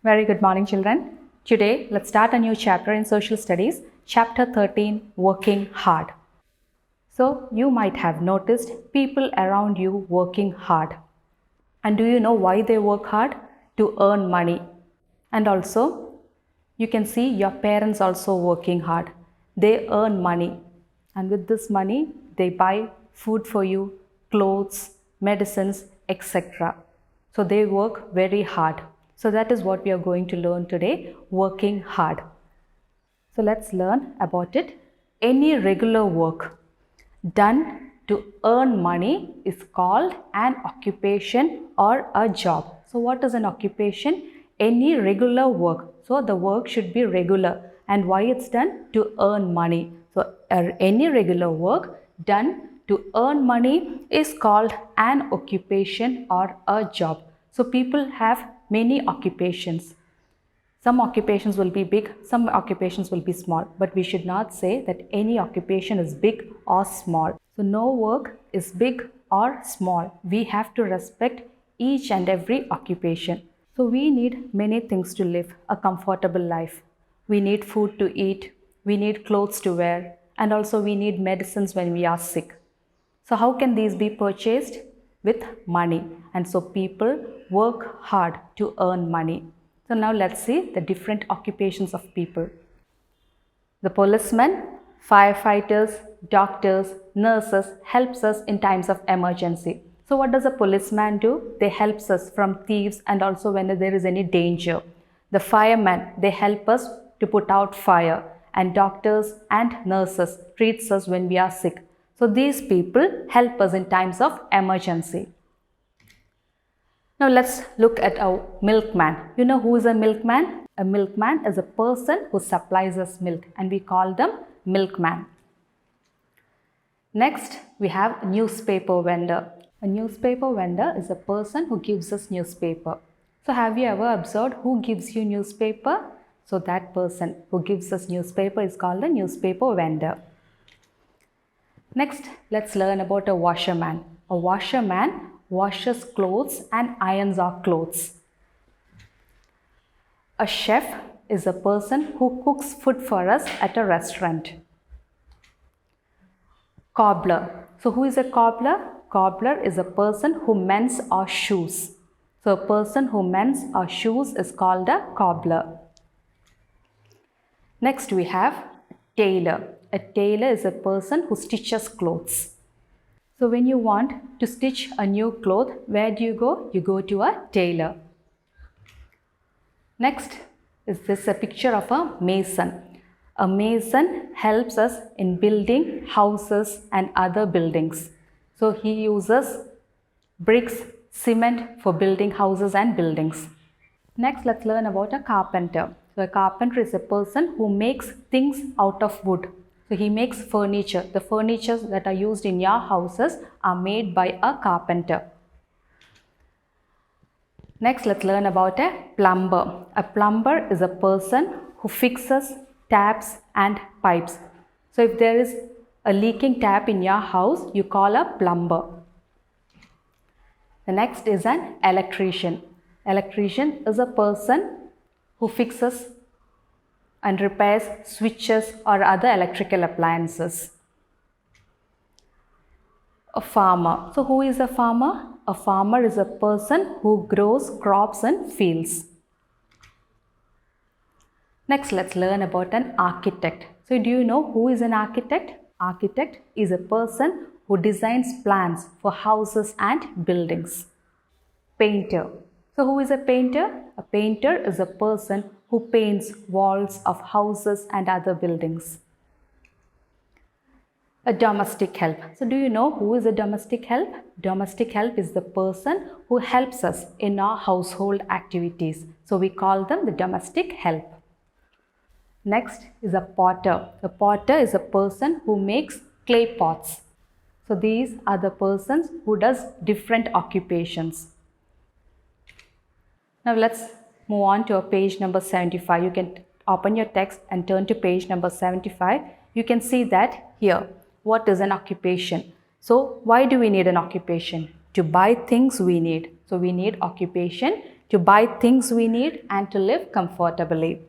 Very good morning, children. Today, let's start a new chapter in Social Studies, Chapter 13, Working Hard. So, you might have noticed people around you working hard. And do you know why they work hard? To earn money. And also, you can see your parents also working hard. They earn money. And with this money, they buy food for you, clothes, medicines, etc. So, they work very hard. So that is what we are going to learn today, working hard. So let's learn about it. Any regular work done to earn money is called an occupation or a job. So what is an occupation? Any regular work. So the work should be regular. And why it's done? To earn money. So any regular work done to earn money is called an occupation or a job. So people have many occupations. Some occupations will be big, some occupations will be small, but we should not say that any occupation is big or small. So no work is big or small. We have to respect each and every occupation. So we need many things to live a comfortable life. We need food to eat, we need clothes to wear, and also we need medicines when we are sick. So how can these be purchased? With money. And so people work hard to earn money. So now let's see the different occupations of people. The policemen, firefighters, doctors, nurses helps us in times of emergency. So what does a policeman do? They helps us from thieves and also when there is any danger. The firemen, they help us to put out fire, and doctors and nurses treats us when we are sick. So these people help us in times of emergency. Now let's look at a milkman. You know who is a milkman? A milkman is a person who supplies us milk and we call them milkman. Next, we have a newspaper vendor. A newspaper vendor is a person who gives us newspaper. So have you ever observed who gives you newspaper? So that person who gives us newspaper is called a newspaper vendor. Next, let's learn about a washerman. A washerman washes clothes and irons our clothes. A chef is a person who cooks food for us at a restaurant. Cobbler. So who is a cobbler? Cobbler is a person who mends our shoes. So a person who mends our shoes is called a cobbler. Next we have tailor. A tailor is a person who stitches clothes. So when you want to stitch a new cloth, where do you go? You go to a tailor. Next is this a picture of a mason. A mason helps us in building houses and other buildings. So he uses bricks, cement for building houses and buildings. Next, let's learn about a carpenter. So a carpenter is a person who makes things out of wood. So he makes furniture. The furnitures that are used in your houses are made by a carpenter. Next, let's learn about a plumber. A plumber is a person who fixes taps and pipes. So if there is a leaking tap in your house, you call a plumber. The next is an electrician. Electrician is a person who fixes and repairs switches or other electrical appliances. A farmer. So who is a farmer? A farmer is a person who grows crops in fields. Next, let's learn about an architect. So do you know who is an architect? Architect is a person who designs plans for houses and buildings. Painter. So who is a painter? A painter is a person who paints walls of houses and other buildings. A domestic help. So do you know who is a domestic help? Domestic help is the person who helps us in our household activities. So we call them the domestic help. Next is a potter. A potter is a person who makes clay pots. So these are the persons who does different occupations. Now let's move on to page number 75. You can open your text and turn to page number 75. You can see that here, what is an occupation? So why do we need an occupation? To buy things we need. So we need occupation to buy things we need and to live comfortably.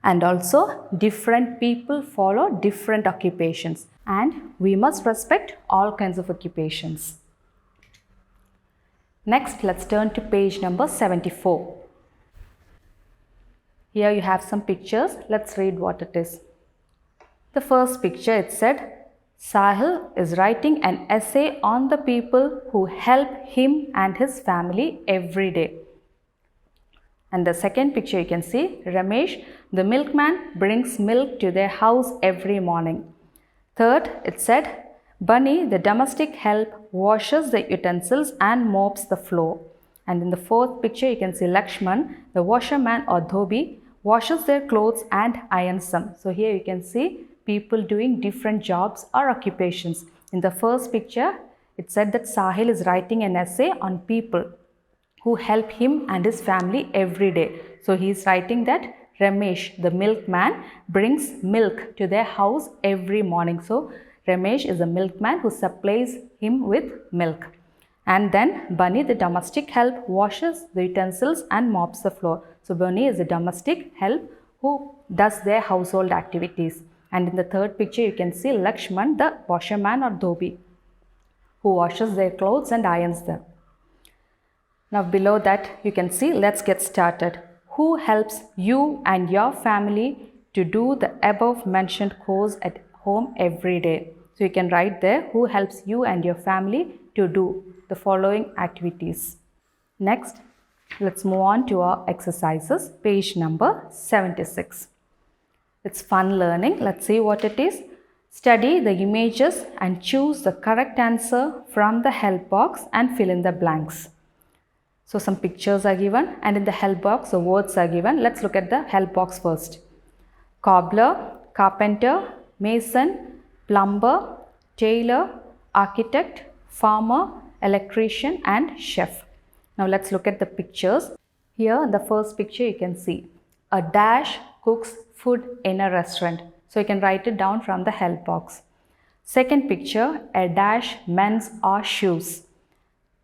And also, different people follow different occupations, and we must respect all kinds of occupations. Next, let's turn to page number 74. Here you have some pictures. Let's read what it is. The first picture, it said, Sahil is writing an essay on the people who help him and his family every day. And the second picture you can see, Ramesh, the milkman, brings milk to their house every morning. Third, it said, Bunny, the domestic help, washes the utensils and mops the floor. And in the fourth picture, you can see Lakshman, the washerman or dhobi, washes their clothes and irons them. So here you can see people doing different jobs or occupations. In the first picture, it said that Sahil is writing an essay on people who help him and his family every day. So he is writing that Ramesh, the milkman, brings milk to their house every morning. So Ramesh is a milkman who supplies him with milk. And then Bunny, the domestic help, washes the utensils and mops the floor. So Bunny is a domestic help who does their household activities. And in the third picture, you can see Lakshman, the washerman or dhobi, who washes their clothes and irons them. Now below that, you can see, let's get started. Who helps you and your family to do the above mentioned chores at home every day? So you can write there, who helps you and your family to do the following activities. Next, let's move on to our exercises, page number 76. It's fun learning. Let's see what it is. Study the images and choose the correct answer from the help box and fill in the blanks. So some pictures are given and in the help box the words are given. Let's look at the help box first. Cobbler, carpenter, mason, plumber, tailor, architect, farmer, electrician and chef. Now let's look at the pictures. Here in the first picture you can see a dash cooks food in a restaurant. So you can write it down from the help box. Second picture, a dash mends or shoes.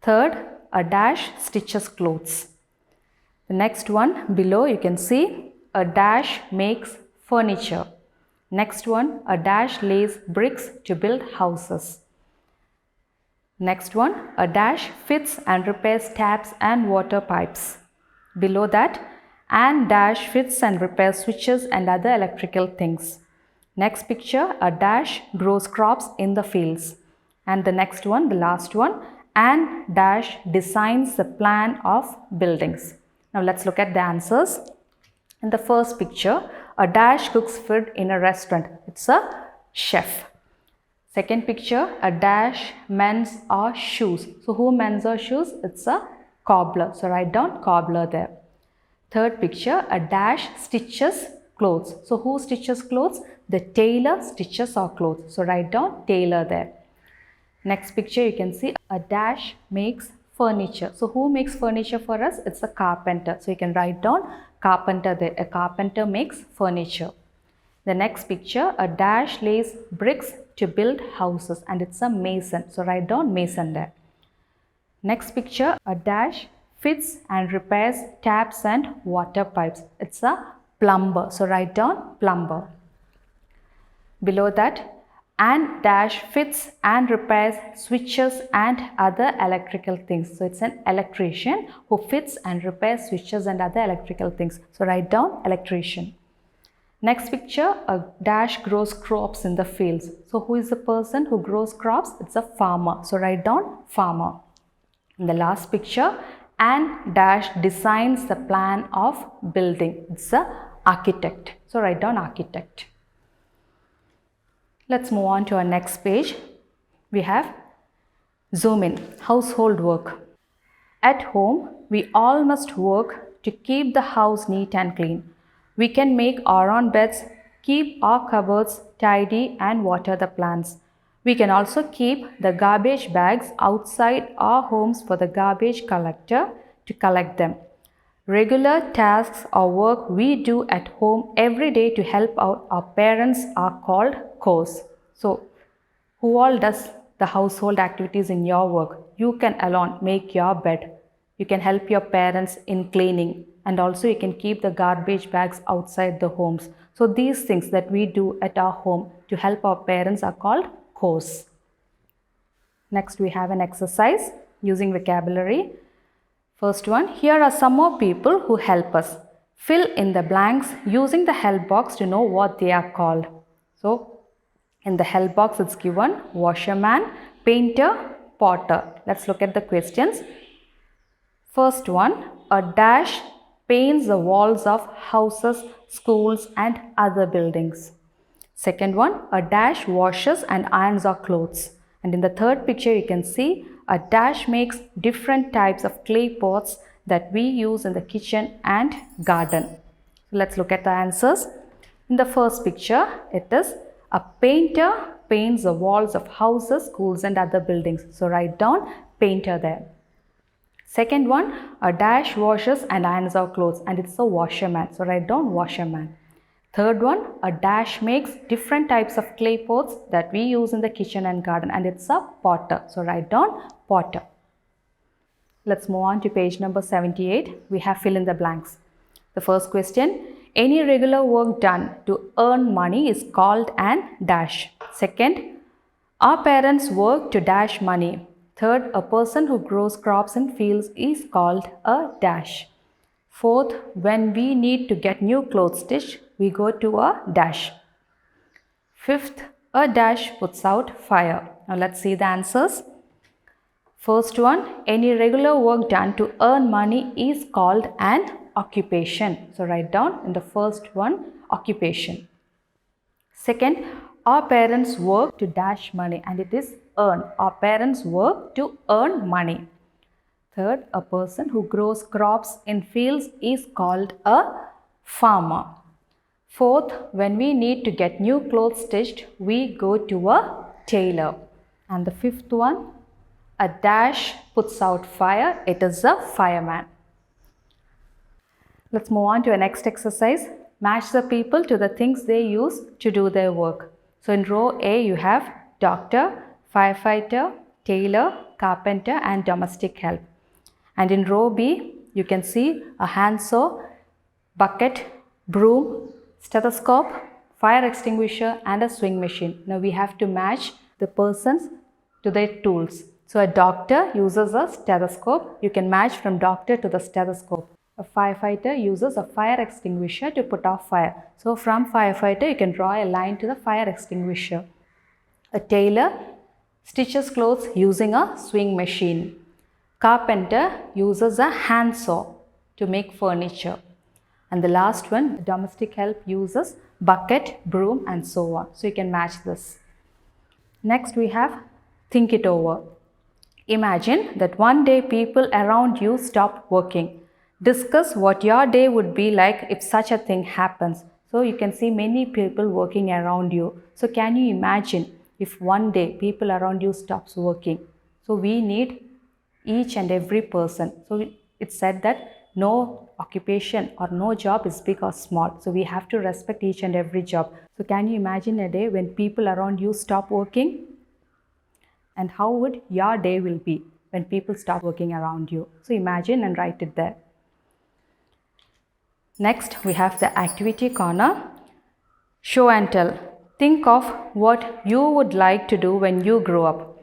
Third, a dash stitches clothes. The next one below you can see a dash makes furniture. Next one, a dash lays bricks to build houses. Next one, a dash fits and repairs taps and water pipes. Below that, and dash fits and repairs switches and other electrical things. Next picture, a dash grows crops in the fields. And the next one, the last one, and dash designs the plan of buildings. Now let's look at the answers. In the first picture, a dash cooks food in a restaurant. It's a chef. Second picture, a dash mends or shoes. So who mends or shoes? It's a cobbler. So write down cobbler there. Third picture, a dash stitches clothes. So who stitches clothes? The tailor stitches our clothes. So write down tailor there. Next picture you can see a dash makes furniture. So who makes furniture for us? It's a carpenter. So you can write down carpenter there. A carpenter makes furniture. The next picture, a dash lays bricks to build houses and it's a mason. So write down mason there. Next picture, a dash fits and repairs taps and water pipes. It's a plumber. So write down plumber. Below that, and dash fits and repairs switches and other electrical things. So it's an electrician who fits and repairs switches and other electrical things. So write down electrician. Next picture, a dash grows crops in the fields. So who is the person who grows crops? It's a farmer. So write down farmer. In the last picture, and dash designs the plan of building. It's a architect. So write down architect. Let's move on to our next page. We have zoom in, household work. At home, we all must work to keep the house neat and clean. We can make our own beds, keep our cupboards tidy and water the plants. We can also keep the garbage bags outside our homes for the garbage collector to collect them. Regular tasks or work we do at home every day to help out our parents are called chores. So, who all does the household activities in your work? You can alone make your bed. You can help your parents in cleaning, and also you can keep the garbage bags outside the homes. So these things that we do at our home to help our parents are called chores. Next we have an exercise using vocabulary. First one, here are some more people who help us. Fill in the blanks using the help box to know what they are called. So in the help box it's given washerman, painter, potter. Let's look at the questions. First one, a dash paints the walls of houses, schools and other buildings. Second one, a dash washes and irons our clothes. And in the third picture you can see a dash makes different types of clay pots that we use in the kitchen and garden. Let's look at the answers. In the first picture, it is a painter paints the walls of houses, schools and other buildings. So write down painter there. Second one, a dash washes and irons our clothes, and it's a washerman. So write down washerman. Third one, a dash makes different types of clay pots that we use in the kitchen and garden, and it's a potter. So write down potter. Let's move on to page number 78. We have fill in the blanks. The first question, any regular work done to earn money is called an dash. Second, our parents work to dash money. Third, a person who grows crops in fields is called a dash. Fourth, when we need to get new clothes stitched, we go to a dash. Fifth, a dash puts out fire. Now let's see the answers. First one, any regular work done to earn money is called an occupation. So write down in the first one, occupation. Second, our parents work to dash money, and it is earn. Our parents work to earn money. Third, a person who grows crops in fields is called a farmer. Fourth, when we need to get new clothes stitched, we go to a tailor. And the fifth one, a dash puts out fire. It is a fireman. Let's move on to our next exercise. Match the people to the things they use to do their work. So in row A, you have doctor, firefighter, tailor, carpenter and domestic help. And in row B, you can see a handsaw, bucket, broom, stethoscope, fire extinguisher and a swing machine. Now we have to match the persons to their tools. So a doctor uses a stethoscope. You can match from doctor to the stethoscope. A firefighter uses a fire extinguisher to put off fire. So from firefighter, you can draw a line to the fire extinguisher. A tailor stitches clothes using a swing machine. Carpenter uses a handsaw to make furniture. And the last one, domestic help uses bucket, broom and so on. So you can match this. Next we have think it over. Imagine that one day people around you stop working. Discuss what your day would be like if such a thing happens. So you can see many people working around you. So can you imagine if one day people around you stops working? So we need each and every person. So it's said that no occupation or no job is big or small. So we have to respect each and every job. So can you imagine a day when people around you stop working? And how would your day will be when people stop working around you? So imagine and write it there. Next, we have the activity corner. Show and tell. Think of what you would like to do when you grow up.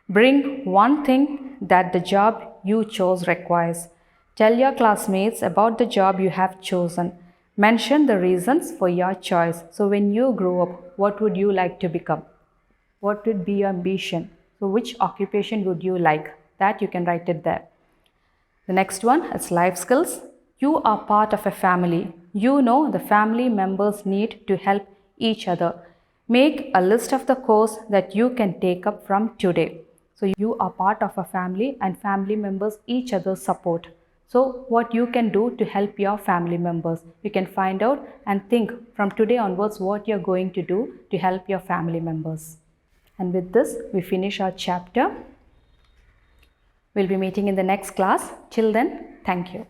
Bring one thing that the job you chose requires. Tell your classmates about the job you have chosen. Mention the reasons for your choice. So when you grow up, what would you like to become? What would be your ambition? So which occupation would you like? That you can write it there. The next one is life skills. You are part of a family. You know the family members need to help each other. Make a list of the course that you can take up from today. So you are part of a family and family members each other support. So what you can do to help your family members? You can find out and think from today onwards what you're going to do to help your family members. And with this, we finish our chapter. We'll be meeting in the next class. Till then, thank you.